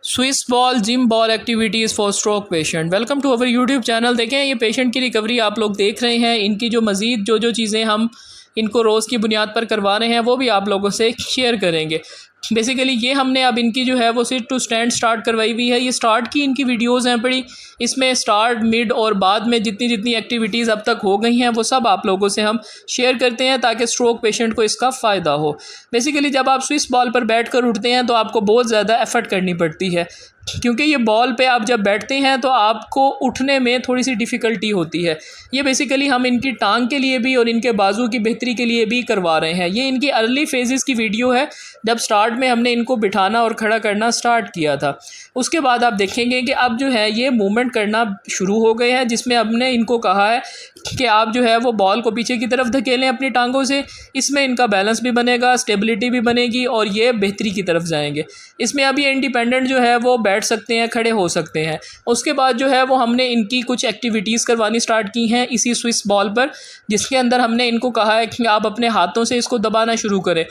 Swiss ball gym ball activities for stroke patient. Welcome to our YouTube channel. देखें, ये patient की recovery आप लोग देख रहे हैं। इनकी जो मज़ीद जो चीज़ें हम इनको रोज़ की बुनियाद पर करवा रहे हैं वो भी आप लोगों से शेयर करेंगे। बेसिकली ये हमने अब इनकी जो है वो सिट टू स्टैंड स्टार्ट करवाई हुई है। ये स्टार्ट की इनकी वीडियोज़ हैं बड़ी, इसमें स्टार्ट मिड और बाद में जितनी जितनी एक्टिविटीज़ अब तक हो गई हैं वो सब आप लोगों से हम शेयर करते हैं ताकि स्ट्रोक पेशेंट को इसका फ़ायदा हो। बेसिकली जब आप स्विस बॉल पर बैठ कर उठते हैं तो आपको बहुत ज़्यादा एफ़र्ट करनी पड़ती है, क्योंकि ये बॉल पे आप जब बैठते हैं तो आपको उठने में थोड़ी सी डिफ़िकल्टी होती है। ये बेसिकली हम इनकी टांग के लिए भी और इनके बाजू की बेहतरी के लिए भी करवा रहे हैं। ये इनकी अर्ली फेजेस की वीडियो है, जब स्टार्ट में हमने इनको बिठाना और खड़ा करना स्टार्ट किया था। उसके बाद आप देखेंगे कि अब जो है ये मूवमेंट करना शुरू हो गए हैं, जिसमें हमने इनको कहा है कि आप जो है वो बॉल को पीछे की तरफ धकेलें अपनी टांगों से। इसमें इनका बैलेंस भी बनेगा, स्टेबिलिटी भी बनेगी और ये बेहतरी की तरफ जाएंगे। इसमें अभी इंडिपेंडेंट जो है वो बैठ सकते हैं, खड़े हो सकते हैं। उसके बाद जो है वो हमने इनकी कुछ एक्टिविटीज़ करवानी स्टार्ट की हैं इसी स्विस बॉल पर, जिसके अंदर हमने इनको कहा है कि आप अपने हाथों से इसको दबाना शुरू करें।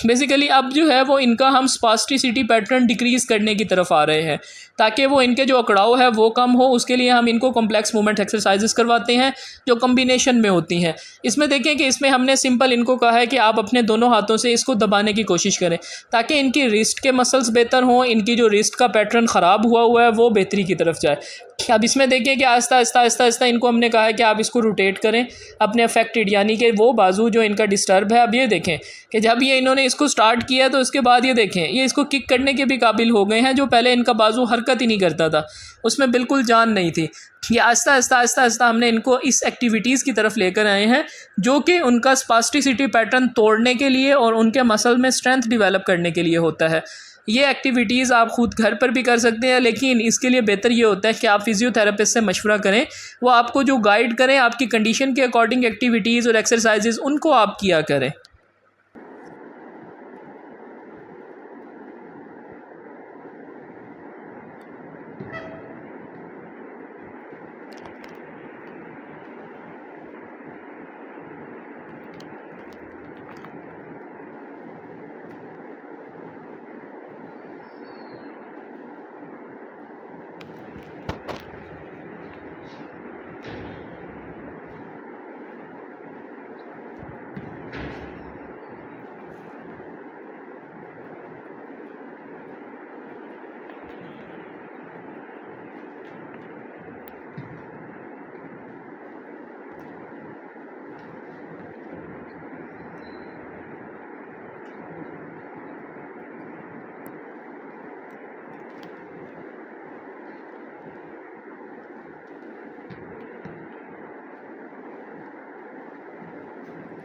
बेसिकली अब जो है वो इनका हम स्पास्टिसिटी पैटर्न डिक्रीज़ करने की तरफ आ रहे हैं, ताकि वो इनके जो अकड़ाव है वो कम हो। उसके लिए हम इनको कॉम्प्लेक्स मूवमेंट एक्सरसाइजेस करवाते हैं जो कॉम्बिनेशन में होती हैं। इसमें देखें कि इसमें हमने सिंपल इनको कहा है कि आप अपने दोनों हाथों से इसको दबाने की कोशिश करें ताकि इनकी रिस्ट के मसल्स बेहतर हों, इनकी जो रिस्ट का पैटर्न ख़राब हुआ है वो बेहतरी की तरफ जाए। अब इसमें देखें कि आहिस्ता आहिस्ता आहिस्ता आहिस्ता इनको हमने कहा है कि आप इसको रोटेट करें अपने अफेक्टेड, यानी कि वो बाजू जो इनका डिस्टर्ब है। अब ये देखें कि जब ये इन्होंने इसको स्टार्ट किया तो उसके बाद ये देखें ये इसको किक करने के भी काबिल हो गए हैं। जो पहले इनका बाजू हरकत ही नहीं करता था, उसमें बिल्कुल जान नहीं थी। ये आहिस्ता आहिस्ता आहिस्ता आहिस्ता हमने इनको इस एक्टिविटीज़ की तरफ लेकर आए हैं जो कि उनका स्पास्टिसिटी पैटर्न तोड़ने के लिए और उनके मसल में स्ट्रेंथ डेवलप करने के लिए होता है। ये एक्टिविटीज़ आप ख़ुद घर पर भी कर सकते हैं, लेकिन इसके लिए बेहतर ये होता है कि आप फिजियोथेरेपिस्ट से मशवरा करें, वो आपको जो गाइड करें आपकी कंडीशन के अकॉर्डिंग एक्टिविटीज़ और एक्सरसाइजेज़ उनको आप किया करें।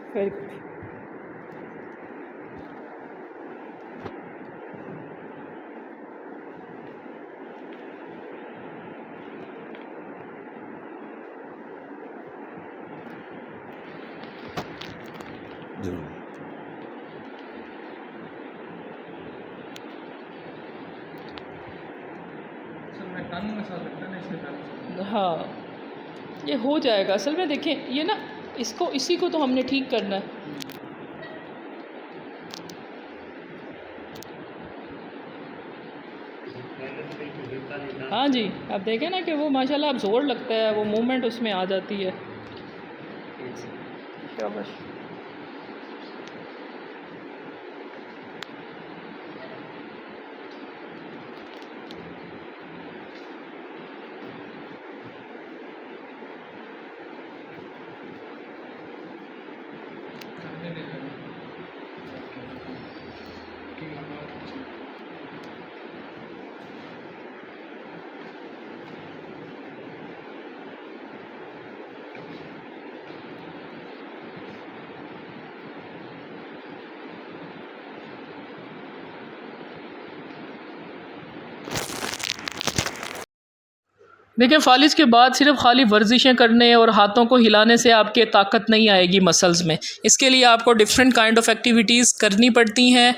Very good. हाँ, ये हो जाएगा। असल में देखें ये ना, इसको इसी को तो हमने ठीक करना है। हाँ जी, आप देखें ना कि वो माशाल्लाह अब जोर लगता है, वो मूवमेंट उसमें आ जाती है। शाबाश। देखिए, फालिज के बाद सिर्फ खाली वर्जिशें करने और हाथों को हिलाने से आपके ताकत नहीं आएगी मसल्स में। इसके लिए आपको डिफरेंट काइंड ऑफ एक्टिविटीज़ करनी पड़ती हैं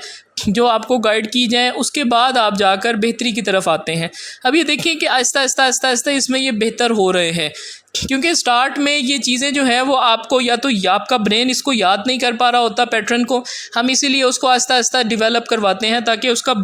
जो आपको गाइड की जाएँ, उसके बाद आप जाकर बेहतरी की तरफ आते हैं। अब ये देखिए कि आहिस्ता आहिस्ता आहिस्ता आहिस्ता इसमें ये बेहतर हो रहे हैं। क्योंकि स्टार्ट में ये चीज़ें जो है वो आपको या तो आपका ब्रेन इसको याद नहीं कर पा रहा होता पैटर्न को, हम इसीलिए उसको आहिस्ता आहिस्ता डेवलप करवाते हैं ताकि उसका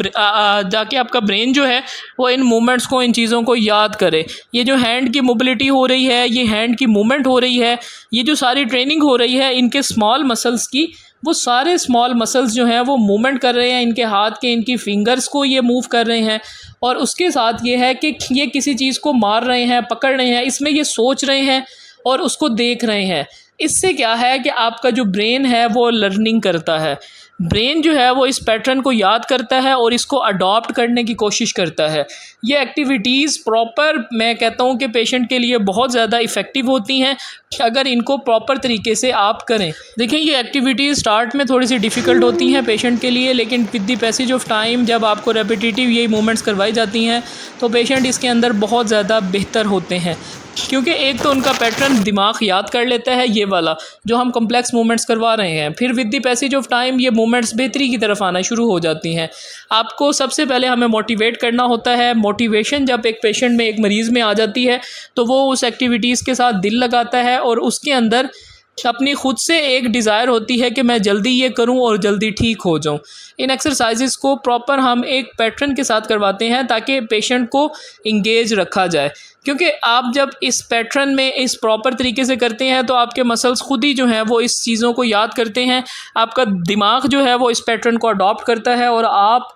जाके आपका ब्रेन जो है वो इन मूवमेंट्स को, इन चीज़ों को याद करे। ये जो हैंड की मोबिलिटी हो रही है, ये हैंड की मूवमेंट हो रही है, ये जो सारी ट्रेनिंग हो रही है इनके स्मॉल मसल्स की, वो सारे स्मॉल मसल्स जो हैं वो मूवमेंट कर रहे हैं, इनके हाथ के, इनकी फिंगर्स को ये मूव कर रहे हैं। और उसके साथ ये है कि ये किसी चीज़ को मार रहे हैं, पकड़ रहे हैं, इसमें ये सोच रहे हैं और उसको देख रहे हैं। इससे क्या है कि आपका जो ब्रेन है वो लर्निंग करता है। ब्रेन जो है वो इस पैटर्न को याद करता है और इसको अडॉप्ट करने की कोशिश करता है। ये एक्टिविटीज़ प्रॉपर, मैं कहता हूँ कि पेशेंट के लिए बहुत ज़्यादा इफ़ेक्टिव होती हैं अगर इनको प्रॉपर तरीके से आप करें। देखें, ये एक्टिविटीज़ स्टार्ट में थोड़ी सी डिफ़िकल्ट होती हैं पेशेंट के लिए, लेकिन with the passage of time जब आपको रेपिटेटिव ये मूवमेंट्स करवाई जाती हैं तो पेशेंट इसके अंदर बहुत ज़्यादा बेहतर होते हैं। क्योंकि एक तो उनका पैटर्न दिमाग याद कर लेता है, ये वाला जो हम कॉम्प्लेक्स मूवमेंट्स करवा रहे हैं, फिर with the passage of time ये मूवमेंट्स बेहतरी की तरफ आना शुरू हो जाती हैं। आपको सबसे पहले हमें मोटिवेट करना होता है। मोटिवेशन जब एक पेशेंट में, एक मरीज़ में आ जाती है तो वो उस एक्टिविटीज़ के साथ दिल लगाता है और उसके अंदर अपनी ख़ुद से एक डिज़ायर होती है कि मैं जल्दी ये करूं और जल्दी ठीक हो जाऊं। इन एक्सरसाइजेस को प्रॉपर हम एक पैटर्न के साथ करवाते हैं ताकि पेशेंट को इंगेज रखा जाए। क्योंकि आप जब इस पैटर्न में इस प्रॉपर तरीके से करते हैं तो आपके मसल्स खुद ही जो हैं वो इस चीज़ों को याद करते हैं, आपका दिमाग जो है वो इस पैटर्न को अडॉप्ट करता है और आप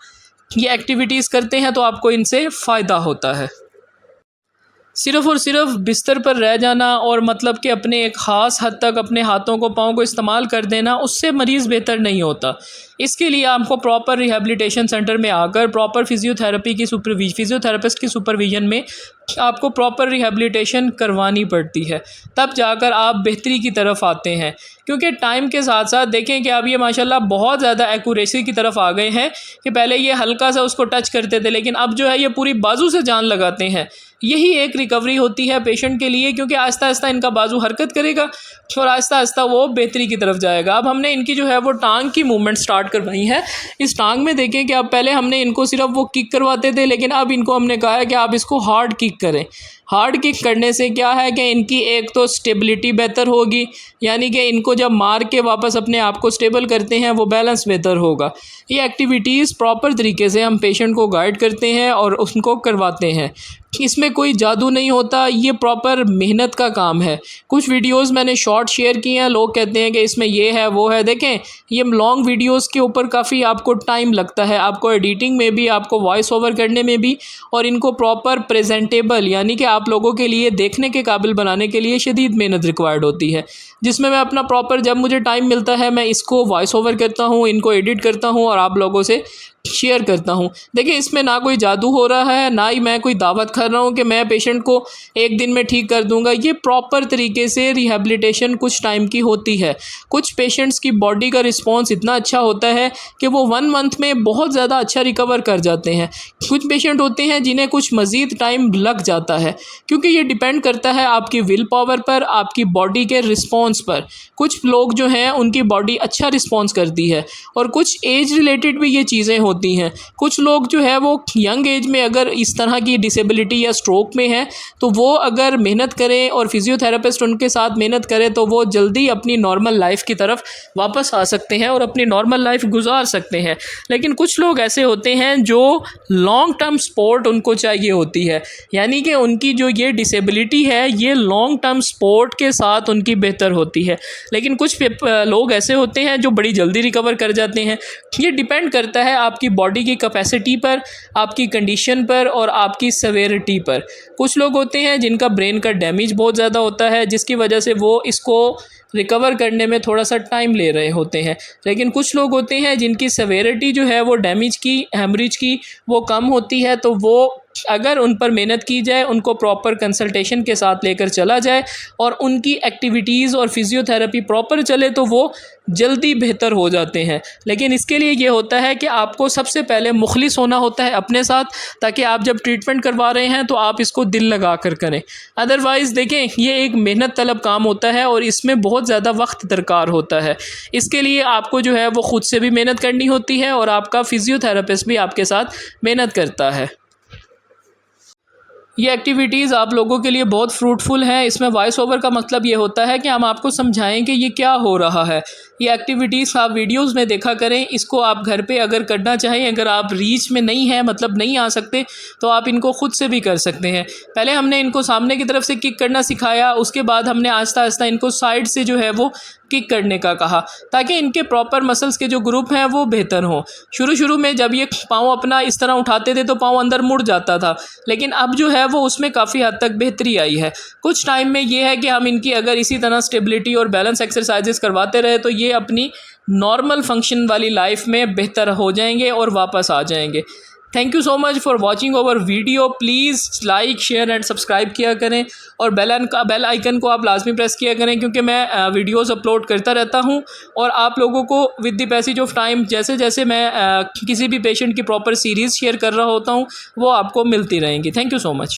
ये एक्टिविटीज़ करते हैं तो आपको इनसे फ़ायदा होता है। सिर्फ़ और सिर्फ बिस्तर पर रह जाना और मतलब कि अपने एक ख़ास हद तक अपने हाथों को, पाँव को इस्तेमाल कर देना, उससे मरीज़ बेहतर नहीं होता। इसके लिए आपको प्रॉपर रिहैबिलिटेशन सेंटर में आकर प्रॉपर फिज़ियोथेरेपिस्ट की सुपरविज़न में आपको प्रॉपर रिहैबिलिटेशन करवानी पड़ती है, तब जाकर आप बेहतरी की तरफ आते हैं। क्योंकि टाइम के साथ साथ देखें कि अब ये माशाल्लाह बहुत ज़्यादा एक्यूरेसी की तरफ आ गए हैं कि पहले ये हल्का सा उसको टच करते थे, लेकिन अब जो है ये पूरी बाजू से जान लगाते हैं। यही एक रिकवरी होती है पेशेंट के लिए, क्योंकि आहिस्ता आहिस्ता इनका बाजू हरकत करेगा और आहिस्ता आहिस्ता वो बेहतरी की तरफ जाएगा। अब हमने इनकी जो है वो टांग की मूवमेंट स्टार्ट करवाई है। इस टांग में देखें कि अब पहले हमने इनको सिर्फ वो किक करवाते थे, लेकिन अब इनको हमने कहा है कि आप इसको हार्ड किक करें। हार्ड किक करने से क्या है कि इनकी एक तो स्टेबिलिटी बेहतर होगी, यानी कि इनको जब मार के वापस अपने आप को स्टेबल करते हैं वो बैलेंस बेहतर होगा। ये एक्टिविटीज़ प्रॉपर तरीके से हम पेशेंट को गाइड करते हैं और उनको करवाते हैं। इसमें कोई जादू नहीं होता, ये प्रॉपर मेहनत का काम है। कुछ वीडियोस मैंने शॉर्ट शेयर किए हैं, लोग कहते हैं कि इसमें ये है वो है। देखें, ये लॉन्ग वीडियोस के ऊपर काफ़ी आपको टाइम लगता है, आपको एडिटिंग में भी, आपको वॉइस ओवर करने में भी, और इनको प्रॉपर प्रेजेंटेबल यानी कि आप लोगों के लिए देखने के काबिल बनाने के लिए शदीद मेहनत रिक्वायर्ड होती है, जिसमें मैं अपना प्रॉपर, जब मुझे टाइम मिलता है मैं इसको वॉइस ओवर करता हूँ, इनको एडिट करता हूँ और आप लोगों से शेयर करता हूँ। देखिए, इसमें ना कोई जादू हो रहा है, ना ही मैं कोई दावत कर रहा हूँ कि मैं पेशेंट को एक दिन में ठीक कर दूंगा। ये प्रॉपर तरीके से रिहैबिलिटेशन कुछ टाइम की होती है। कुछ पेशेंट्स की बॉडी का रिस्पॉन्स इतना अच्छा होता है कि वो 1 मंथ में बहुत ज़्यादा अच्छा रिकवर कर जाते हैं। कुछ पेशेंट होते हैं जिन्हें कुछ मज़ीद टाइम लग जाता है, क्योंकि ये डिपेंड करता है आपकी विल पावर पर, आपकी बॉडी के रिस्पॉन्स पर। कुछ लोग जो हैं उनकी बॉडी अच्छा रिस्पॉन्स करती है और कुछ एज रिलेटेड भी ये चीज़ें होती हैं। कुछ लोग जो है वो यंग एज में अगर इस तरह की डिसेबिलिटी या स्ट्रोक में है तो वो अगर मेहनत करें और फिजियोथेरेपिस्ट उनके साथ मेहनत करें तो वो जल्दी अपनी नॉर्मल लाइफ की तरफ वापस आ सकते हैं और अपनी नॉर्मल लाइफ गुजार सकते हैं। लेकिन कुछ लोग ऐसे होते हैं जो लॉन्ग टर्म सपोर्ट उनको चाहिए होती है, यानी कि उनकी जो ये डिसेबिलिटी है ये लॉन्ग टर्म सपोर्ट के साथ उनकी बेहतर होती है। लेकिन कुछ लोग ऐसे होते हैं जो बड़ी जल्दी रिकवर कर जाते हैं। ये डिपेंड करता है आपकी बॉडी की कैपेसिटी पर, आपकी कंडीशन पर और आपकी सेवेरिटी पर। कुछ लोग होते हैं जिनका ब्रेन का डैमेज बहुत ज़्यादा होता है, जिसकी वजह से वो इसको रिकवर करने में थोड़ा सा टाइम ले रहे होते हैं। लेकिन कुछ लोग होते हैं जिनकी सेवेरिटी जो है वो डैमेज की, हेमरेज की, वो कम होती है, तो वो अगर उन पर मेहनत की जाए, उनको प्रॉपर कंसल्टेशन के साथ लेकर चला जाए और उनकी एक्टिविटीज़ और फिज़ियोथेरेपी प्रॉपर चले तो वो जल्दी बेहतर हो जाते हैं। लेकिन इसके लिए ये होता है कि आपको सबसे पहले मुखलिस होना होता है अपने साथ, ताकि आप जब ट्रीटमेंट करवा रहे हैं तो आप इसको दिल लगा कर करें। अदरवाइज़ देखें, ये एक मेहनत तलब काम होता है और इसमें बहुत ज़्यादा वक्त दरकार होता है। इसके लिए आपको जो है वो ख़ुद से भी मेहनत करनी होती है और आपका फिज़ियोथेरेपिस्ट भी आपके साथ मेहनत करता है। ये एक्टिविटीज़ आप लोगों के लिए बहुत फ्रूटफुल हैं। इसमें वॉइस ओवर का मतलब ये होता है कि हम आपको समझाएं कि ये क्या हो रहा है। ये एक्टिविटीज़ आप वीडियोस में देखा करें, इसको आप घर पे अगर करना चाहें, अगर आप रीच में नहीं हैं मतलब नहीं आ सकते, तो आप इनको ख़ुद से भी कर सकते हैं। पहले हमने इनको सामने की तरफ से किक करना सिखाया, उसके बाद हमने आहिस्ता आहिस्ता इनको साइड से जो है वो किक करने का कहा, ताकि इनके प्रॉपर मसल्स के जो ग्रुप हैं वो बेहतर हों। शुरू में जब ये पाँव अपना इस तरह उठाते थे तो पाँव अंदर मुड़ जाता था, लेकिन अब जो है वो उसमें काफ़ी हद तक बेहतरी आई है। कुछ टाइम में ये है कि हम इनकी अगर इसी तरह स्टेबिलिटी और बैलेंस एक्सरसाइजेस करवाते रहे तो ये अपनी नॉर्मल फंक्शन वाली लाइफ में बेहतर हो जाएंगे और वापस आ जाएंगे। Thank you so much for watching over video. Please like share and subscribe किया करें और बेल आइकन को आप लाजमी प्रेस किया करें, क्योंकि मैं वीडियोस अपलोड करता रहता हूं और आप लोगों को with the passage of time जैसे जैसे मैं किसी भी पेशेंट की प्रॉपर सीरीज़ शेयर कर रहा होता हूं वो आपको मिलती रहेंगी। Thank you so much.